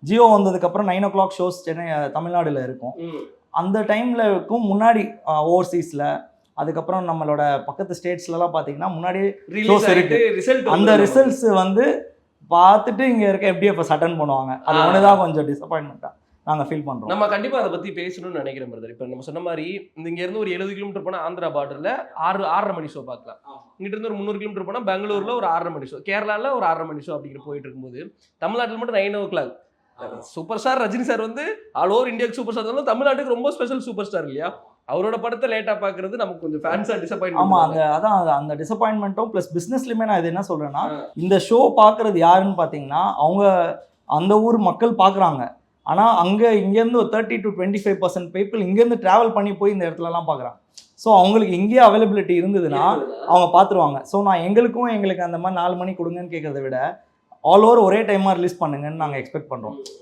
ஜியோ வந்ததுக்கப்புறம் 9 o'clock shows Chennai தமிழ்நாடுல இருக்கும். அந்த டைம்லக்கும் முன்னாடி ஓவர்சீஸில், அதுக்கப்புறம் நம்மளோட பக்கத்து ஸ்டேட்ஸ்லலாம் பார்த்தீங்கன்னா முன்னாடி ஷோஸ் இருக்கு. அந்த ரிசல்ட்ஸ் வந்து பார்த்துட்டு இங்கே இருக்க FDFS அட்டன் பண்ணுவாங்க. அது ஒன்று தான் கொஞ்சம் டிசப்பாயின்மெண்ட்டாக நாங்கள் ஃபீல் பண்ணுறோம். நம்ம கண்டிப்பாக அதை பற்றி பேசணும்னு நினைக்கிறேன் பிரதர். இப்போ நம்ம சொன்ன மாதிரி இங்கேருந்து ஒரு 70 கிலோமீட்டர் போனால் ஆந்திரா பார்டரில் 6:30 மணி ஷோ பார்க்கலாம். இங்கிட்டிருந்து ஒரு 300 கிலோமீட்டர் போனால் பெங்களூரில் ஒரு 6:30 மணி ஷோ, கேரளாவில் ஒரு 6:30 மணி ஷோ அப்படிங்கிற போயிட்டு இருக்கும்போது, தமிழ்நாட்டில் மட்டும் 9 o'clock. Super star Rajini sir வந்து ஆல் ஓவர் இந்தியாவுக்கு சூப்பர் ஸ்டார் இருந்தாலும் தமிழ்நாட்டுக்கு ரொம்ப ஸ்பெஷல் சூப்பர் ஸ்டார் இல்லையா? அவரோட படத்தை லேட்டாக பார்க்கறது நமக்கு கொஞ்சம் ஃபேன்ஸாக டிசப்பாயின்மெண்ட். ஆமாம், அந்த டிசப்பாயின்மெண்ட்டும் ப்ளஸ் பிஸ்னஸ்லையுமே நான் இது என்ன சொல்கிறேன்னா, இந்த ஷோ பார்க்குறது யாருன்னு பார்த்தீங்கன்னா அவங்க அந்த ஊர் மக்கள் பார்க்குறாங்க. ஆனால் இங்கேருந்து ஒரு 30 to 25% பீப்புள் இங்கேருந்து ட்ராவல் பண்ணி போய் இந்த இடத்துலலாம் பார்க்குறாங்க. ஸோ அவங்களுக்கு இங்கேயே அவைலபிலிட்டி இருந்ததுன்னா அவங்க பார்த்துருவாங்க. ஸோ நான் எங்களுக்கு அந்த மாதிரி 4 மணி கொடுங்கன்னு கேட்குறத விட ஆல் ஓவர் ஒரே டைமாக ரிலீஸ் பண்ணுங்கன்னு நாங்கள் எக்ஸ்பெக்ட் பண்ணுறோம்.